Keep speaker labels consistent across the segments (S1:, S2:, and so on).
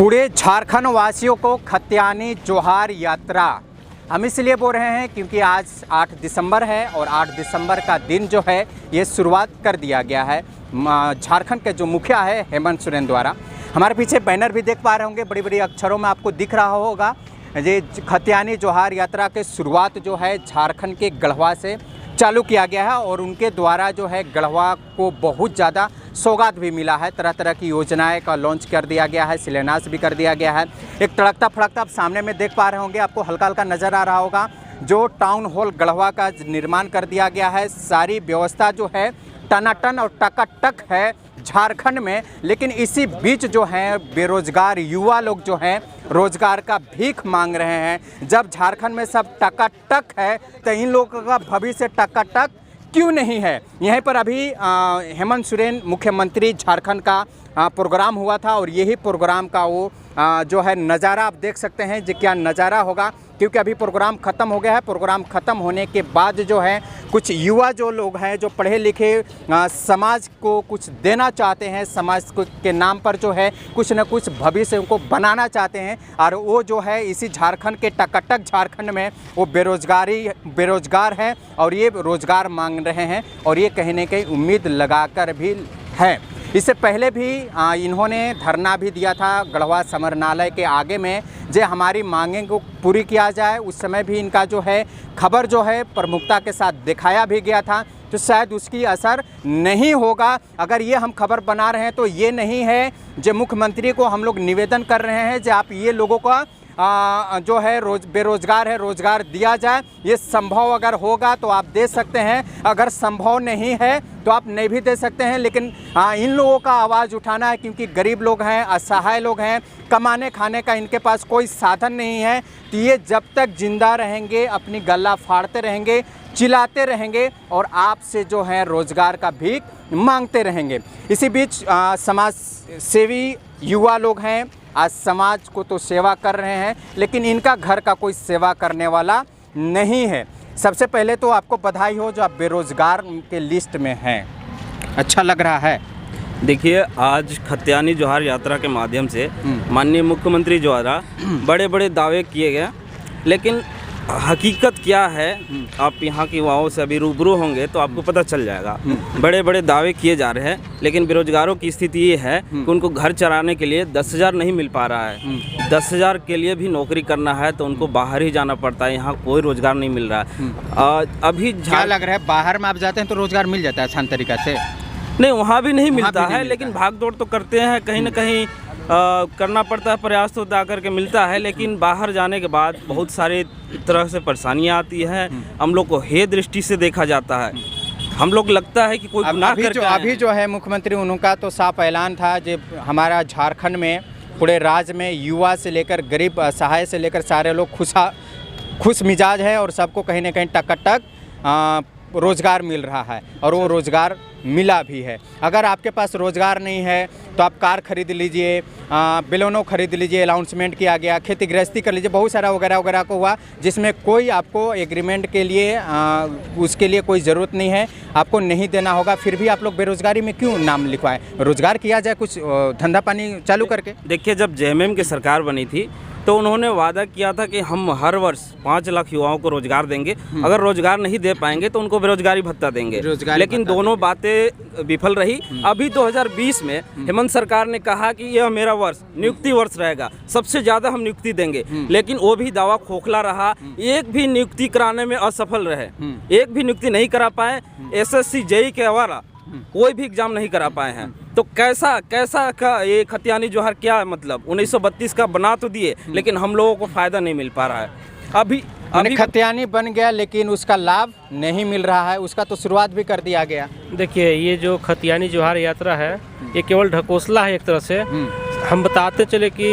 S1: पूरे झारखंड वासियों को खत्यानी जोहार यात्रा हम इसलिए बोल रहे हैं क्योंकि आज 8 दिसंबर है और 8 दिसंबर का दिन जो है ये शुरुआत कर दिया गया है झारखंड के जो मुखिया है हेमंत सोरेन द्वारा। हमारे पीछे बैनर भी देख पा रहे होंगे, बड़ी बड़ी अक्षरों में आपको दिख रहा होगा। ये खत्यानी जोहार यात्रा के शुरुआत जो है झारखंड के गढ़वा से चालू किया गया है और उनके द्वारा जो है गढ़वा को बहुत ज़्यादा सौगात भी मिला है। तरह तरह की योजनाएं का लॉन्च कर दिया गया है, शिलान्यास भी कर दिया गया है। एक तड़कता फड़कता आप सामने में देख पा रहे होंगे, आपको हल्का हल्का नज़र आ रहा होगा, जो टाउन हॉल गढ़वा का निर्माण कर दिया गया है। सारी व्यवस्था जो है टनाटन और टकाटक है झारखंड में। लेकिन इसी बीच जो है बेरोजगार युवा लोग जो हैं रोजगार का भीख मांग रहे हैं। जब झारखंड में सब टकाटक है तो इन लोगों का भविष्य टकाटक क्यों नहीं है। यहीं पर अभी हेमंत सोरेन मुख्यमंत्री झारखंड का प्रोग्राम हुआ था और यही प्रोग्राम का वो जो है नज़ारा आप देख सकते हैं। जो क्या नज़ारा होगा, क्योंकि अभी प्रोग्राम ख़त्म हो गया है। प्रोग्राम ख़त्म होने के बाद जो है कुछ युवा जो लोग हैं जो पढ़े लिखे समाज को कुछ देना चाहते हैं, समाज के नाम पर जो है कुछ न कुछ भविष्य को बनाना चाहते हैं। और वो जो है इसी झारखंड के टकाटक झारखंड में वो बेरोजगार हैं और ये रोज़गार मांग रहे हैं और ये कहीं न कहीं उम्मीद लगाकर भी है। इससे पहले भी इन्होंने धरना भी दिया था गढ़वा समरनालय के आगे में, जो हमारी मांगें को पूरी किया जाए। उस समय भी इनका जो है खबर जो है प्रमुखता के साथ दिखाया भी गया था, तो शायद उसकी असर नहीं होगा। अगर ये हम खबर बना रहे हैं तो ये नहीं है जो मुख्यमंत्री को हम लोग निवेदन कर रहे हैं जो आप ये लोगों का जो है बेरोजगार है रोज़गार दिया जाए। ये संभव अगर होगा तो आप दे सकते हैं, अगर संभव नहीं है तो आप नहीं भी दे सकते हैं। लेकिन इन लोगों का आवाज़ उठाना है क्योंकि गरीब लोग हैं, असहाय लोग हैं, कमाने खाने का इनके पास कोई साधन नहीं है। तो ये जब तक जिंदा रहेंगे अपनी गला फाड़ते रहेंगे, चिल्लाते रहेंगे और आपसे जो है रोज़गार का भीख मांगते रहेंगे। इसी बीच समाज सेवी युवा लोग हैं, आज समाज को तो सेवा कर रहे हैं लेकिन इनका घर का कोई सेवा करने वाला नहीं है। सबसे पहले तो आपको बधाई हो जो आप बेरोजगार के लिस्ट में हैं, अच्छा लग रहा है।
S2: देखिए, आज खत्यानी जोहार यात्रा के माध्यम से माननीय मुख्यमंत्री द्वारा बड़े बड़े दावे किए गए, लेकिन हकीकत क्या है आप यहाँ की युवाओं से अभी रूबरू होंगे तो आपको पता चल जाएगा। बड़े बड़े दावे किए जा रहे हैं लेकिन बेरोजगारों की स्थिति ये है कि उनको घर चलाने के लिए 10,000 नहीं मिल पा रहा है। 10,000 के लिए भी नौकरी करना है तो उनको बाहर ही जाना पड़ता है, यहाँ कोई रोजगार नहीं मिल रहा है। अभी क्या
S1: लग रहा है बाहर में आप जाते हैं तो रोजगार मिल जाता है आसान तरीका से?
S2: नहीं, वहाँ भी नहीं मिलता है, लेकिन भाग दौड़ तो करते हैं, कहीं ना कहीं करना पड़ता है, प्रयास तो जा करके मिलता है। लेकिन बाहर जाने के बाद बहुत सारी तरह से परेशानियाँ आती हैं। हम लोग को हे दृष्टि से देखा जाता है, हम लोग लगता है कि कोई गुनाह करके
S1: अभी जो है मुख्यमंत्री उनका तो साफ ऐलान था जो हमारा झारखंड में पूरे राज्य में युवा से लेकर गरीब असहाय से लेकर सारे लोग खुश मिजाज है और सबको कहीं ना कहीं टक रोज़गार मिल रहा है और वो रोज़गार मिला भी है। अगर आपके पास रोज़गार नहीं है तो आप कार खरीद लीजिए, बेलोनो खरीद लीजिए, अनाउंसमेंट किया गया, खेती गृहस्थी कर लीजिए, बहुत सारा वगैरह वगैरह को हुआ जिसमें कोई आपको एग्रीमेंट के लिए उसके लिए कोई ज़रूरत नहीं है, आपको नहीं देना होगा। फिर भी आप लोग बेरोज़गारी में क्यों नाम लिखवाएं? रोज़गार किया जाए, कुछ धंधा पानी चालू करके।
S2: देखिए, जब जेएमएम की सरकार बनी थी तो उन्होंने वादा किया था कि हम हर वर्ष 5 लाख युवाओं को रोजगार देंगे, अगर रोजगार नहीं दे पाएंगे तो उनको बेरोजगारी भत्ता देंगे। लेकिन दोनों बातें विफल रही। अभी 2020 में हेमंत सरकार ने कहा कि यह मेरा वर्ष नियुक्ति वर्ष रहेगा, सबसे ज़्यादा हम नियुक्ति देंगे, लेकिन वो भी दावा खोखला रहा। एक भी नियुक्ति कराने में असफल रहे, एक भी नियुक्ति नहीं करा पाए। SSC JEE के अलावा कोई भी एग्जाम नहीं करा पाए हैं। तो कैसा का ये खत्यानी जोहार क्या मतलब 1932 का बना तो दिए लेकिन हम लोगों को फ़ायदा नहीं मिल पा रहा है। अभी
S1: खत्यानी बन गया लेकिन उसका लाभ नहीं मिल रहा है, उसका तो शुरुआत भी कर दिया गया।
S3: देखिए, ये जो खत्यानी जोहार यात्रा है ये केवल ढकोसला है एक तरह से। हम बताते चले कि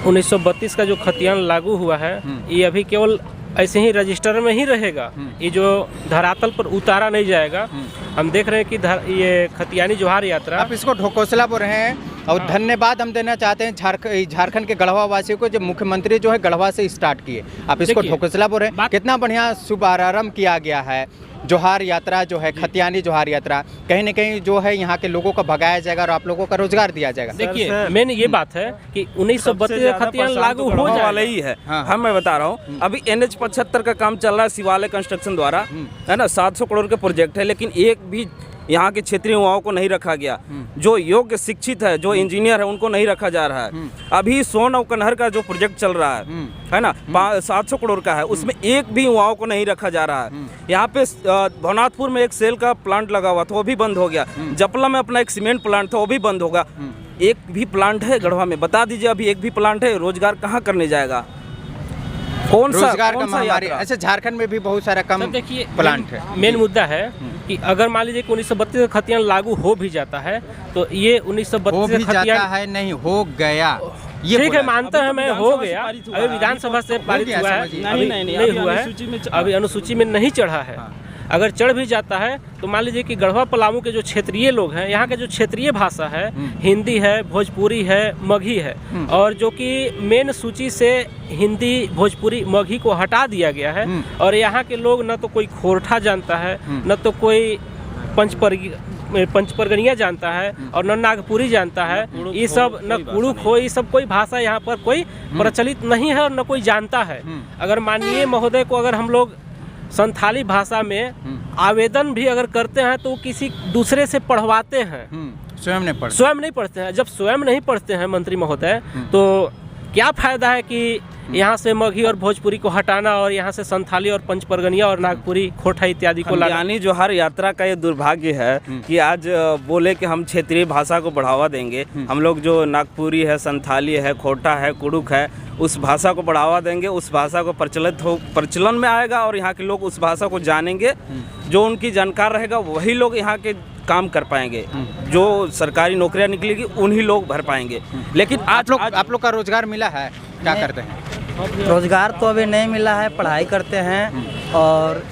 S3: 1932 का जो खतियान लागू हुआ है ये अभी केवल ऐसे ही रजिस्टर में ही रहेगा, ये जो धरातल पर उतारा नहीं जाएगा। हम देख रहे हैं कि ये खत्यानी जोहार यात्रा,
S1: आप इसको ढकोसला बोल रहे हैं और धन्यवाद हम देना चाहते हैं झारखंड के गढ़वा वासियों को, जो मुख्यमंत्री जो है गढ़वा से स्टार्ट किए, आप इसको ढोकसला बोल रहे हैं, कितना बढ़िया शुभारंभ किया गया है। जोहार यात्रा जो है, खतियानी जोहार यात्रा, कहीं न कहीं जो है यहाँ के लोगों को भगाया जाएगा और आप लोगों का रोजगार दिया जाएगा।
S3: देखिए मेन ये बात है कि 1932 खतियान लागू हो जाए
S2: वाला ही है। हाँ, मैं बता रहा हूँ, अभी NH 75 का काम चल रहा है शिवालय कंस्ट्रक्शन द्वारा, है ना, 700 करोड़ के प्रोजेक्ट है, लेकिन एक भी यहाँ के क्षेत्रीय युवाओं को नहीं रखा गया। जो योग्य शिक्षित है, जो इंजीनियर है, उनको नहीं रखा जा रहा है। अभी सोन और कन्हर का जो प्रोजेक्ट चल रहा है ना, 700 करोड़ का है, उसमें एक भी युवाओं को नहीं रखा जा रहा है। यहाँ पे भवनाथपुर में एक सेल का प्लांट लगा हुआ था, वो भी बंद हो गया। जपला में अपना एक सीमेंट प्लांट था, वो भी बंद होगा। एक भी प्लांट है गढ़वा में, बता दीजिए, अभी एक भी प्लांट है, रोजगार कहाँ करने जाएगा? कौन सा
S1: रोजगार का महामारी? ऐसे झारखंड में भी बहुत सारा कम
S3: देखिए
S1: प्लांट है।
S3: मेन मुद्दा है कि अगर मान लीजिए कि 1932 का खतियान लागू हो भी जाता है, तो ये 1932
S1: का खतियान है, नहीं हो गया, ये
S3: ठीक है, मानता है मैं, हो गया। अभी विधानसभा से पारित हुआ है, नहीं हुआ है, अभी अनुसूची में नहीं चढ़ा है। अगर चढ़ भी जाता है तो मान लीजिए कि गढ़वा पलामू के जो क्षेत्रीय लोग हैं, यहाँ के जो क्षेत्रीय भाषा है, हिंदी है, भोजपुरी है, मगही है, और जो कि मेन सूची से हिंदी, भोजपुरी, मगही को हटा दिया गया है, और यहाँ के लोग न तो कोई खोरठा जानता है, न तो कोई पंचपरगनिया जानता है, और न नागपुरी जानता है। ये सब न कुड़ुक हो, ये सब कोई भाषा यहाँ पर कोई प्रचलित नहीं है और न कोई जानता है। अगर माननीय महोदय को अगर हम लोग संथाली भाषा में आवेदन भी अगर करते हैं तो किसी दूसरे से पढ़वाते हैं, स्वयं नहीं पढ़ते हैं। जब स्वयं नहीं पढ़ते हैं मंत्री महोदय, तो क्या फायदा है कि यहाँ से मगही और भोजपुरी को हटाना और यहाँ से संथाली और पंचपरगनिया और नागपुरी, खोटा इत्यादि को लाना।
S2: यानी जोहार यात्रा का ये दुर्भाग्य है कि आज बोले कि हम क्षेत्रीय भाषा को बढ़ावा देंगे, हम लोग जो नागपुरी है, संथाली है, खोटा है, कुड़ुक है, उस भाषा को बढ़ावा देंगे, उस भाषा को प्रचलन में आएगा और यहाँ के लोग उस भाषा को जानेंगे। जो उनकी जानकार रहेगा वही लोग यहाँ के काम कर पाएंगे, जो सरकारी नौकरियां निकलेगी उन्हीं लोग भर पाएंगे। लेकिन
S1: आप लोग का रोजगार मिला है, क्या करते हैं?
S4: रोजगार तो अभी नहीं मिला है, पढ़ाई करते हैं और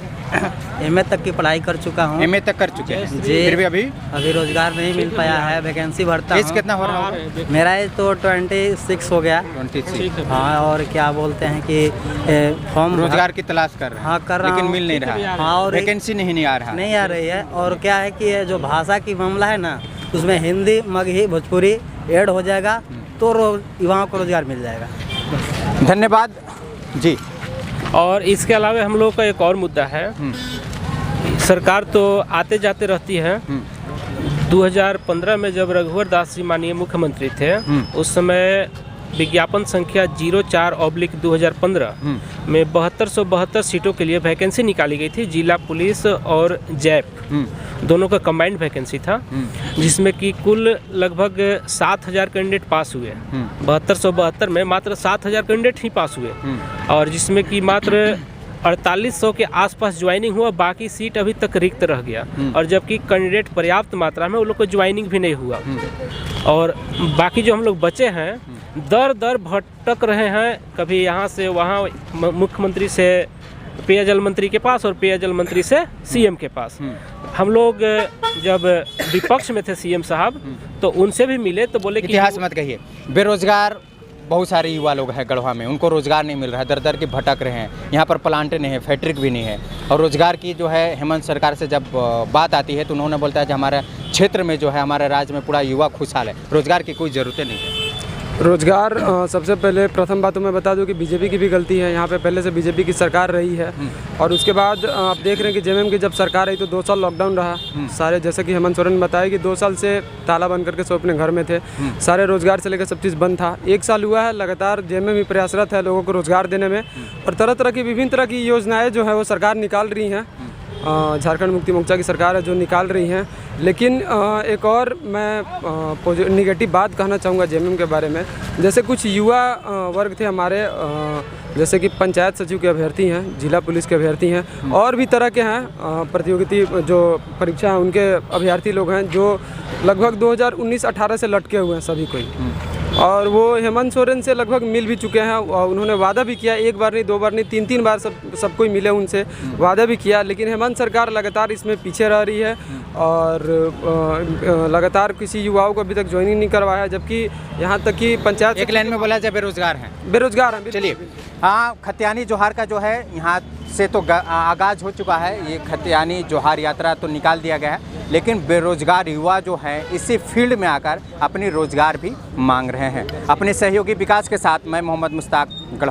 S4: MA तक की पढ़ाई कर चुका हूँ।
S1: MA तक कर चुके हैं
S4: जी।
S1: फिर भी अभी
S4: रोजगार नहीं मिल पाया है, वैकेंसी भरता
S1: हूँ। कितना हो रहा है?
S4: मेरा एज तो 26 हो गया।
S1: 26।
S4: हाँ, और क्या बोलते हैं कि फॉर्म
S1: रोजगार की तलाश कर रहे हैं।
S4: हाँ, कर रहा हूँ,
S1: लेकिन मिल नहीं रहा।
S4: हाँ, और
S1: वैकेंसी नहीं आ
S4: रही है। और क्या है कि जो भाषा की मामला है ना, उसमें हिंदी, मगही, भोजपुरी ऐड हो जाएगा तो युवाओं को रोजगार मिल जाएगा।
S1: धन्यवाद जी।
S3: और इसके अलावा हम लोग का एक और मुद्दा है, सरकार तो आते जाते रहती है। 2015 में जब रघुवर दास जी माननीय मुख्यमंत्री थे, उस समय विज्ञापन संख्या 04/2015 में 7272 सीटों के लिए वैकेंसी निकाली गई थी। जिला पुलिस और जैप दोनों का कंबाइंड वैकेंसी था, जिसमें कि कुल लगभग 7000 कैंडिडेट पास हुए। 7272 में मात्र 7000 कैंडिडेट ही पास हुए, और जिसमें कि मात्र 4800 के आसपास ज्वाइनिंग हुआ, बाकी सीट अभी तक रिक्त रह गया। और जबकि कैंडिडेट पर्याप्त मात्रा में, उन लोग को ज्वाइनिंग भी नहीं हुआ। और बाकी जो हम लोग बचे हैं, दर भटक रहे हैं, कभी यहाँ से वहाँ, मुख्यमंत्री से पेयजल मंत्री के पास और पेयजल मंत्री से CM के पास। हम लोग जब विपक्ष में थे CM साहब, तो उनसे भी मिले तो बोले कि
S1: इतिहास मत कहिए, बेरोजगार बहुत सारे युवा लोग हैं गढ़वा में, उनको रोजगार नहीं मिल रहा है, दर के भटक रहे हैं। यहाँ पर प्लांट नहीं है, फैक्ट्री भी नहीं है। और रोजगार की जो है हेमंत सरकार से जब बात आती है तो उन्होंने बोलता है कि हमारे क्षेत्र में जो है, हमारे राज्य में पूरा युवा खुशहाल है, रोजगार की कोई ज़रूरत नहीं है।
S5: रोजगार सबसे पहले प्रथम बात तो मैं बता दूं कि बीजेपी की भी गलती है। यहाँ पे पहले से बीजेपी की सरकार रही है, और उसके बाद आप देख रहे हैं कि जेएमएम की जब सरकार आई तो 2 साल लॉकडाउन रहा। सारे, जैसे कि हेमंत सोरेन ने बताया कि 2 साल से ताला बंद करके सब अपने घर में थे, सारे रोजगार से लेकर सब चीज़ बंद था। 1 साल हुआ है लगातार जेएमएम भी प्रयासरत है लोगों को रोजगार देने में, और तरह तरह की विभिन्न तरह की योजनाएँ जो है वो सरकार निकाल रही हैं। झारखंड मुक्ति मोर्चा की सरकार है जो निकाल रही हैं। लेकिन एक और मैं निगेटिव बात कहना चाहूँगा जेएमएम के बारे में। जैसे कुछ युवा वर्ग थे हमारे, जैसे कि पंचायत सचिव के अभ्यर्थी हैं, जिला पुलिस के अभ्यर्थी हैं, और भी तरह के हैं प्रतियोगिती जो परीक्षा है उनके अभ्यर्थी लोग हैं, जो लगभग 2019-18 से लटके हुए हैं सभी कोई। और वो हेमंत सोरेन से लगभग मिल भी चुके हैं, और उन्होंने वादा भी किया, 1 बार नहीं 2 बार नहीं 3-3 बार सबको ही मिले, उनसे वादा भी किया। लेकिन हेमंत सरकार लगातार इसमें पीछे रह रही है, और लगातार किसी युवाओं को अभी तक ज्वाइनिंग नहीं करवाया, जबकि यहाँ तक कि पंचायत
S1: एक लाइन में बोला जाए बेरोजगार हैं।
S5: बेरोजगार हैं।
S1: चलिए, हाँ, खतियानी जोहार का जो है यहाँ से तो आगाज़ हो चुका है। ये खतियानी जोहार यात्रा तो निकाल दिया गया है, लेकिन बेरोजगार युवा जो हैं इसी फील्ड में आकर अपनी रोजगार भी मांग रहे हैं। अपने सहयोगी विकास के साथ मैं मोहम्मद मुश्ताक गढ़वा।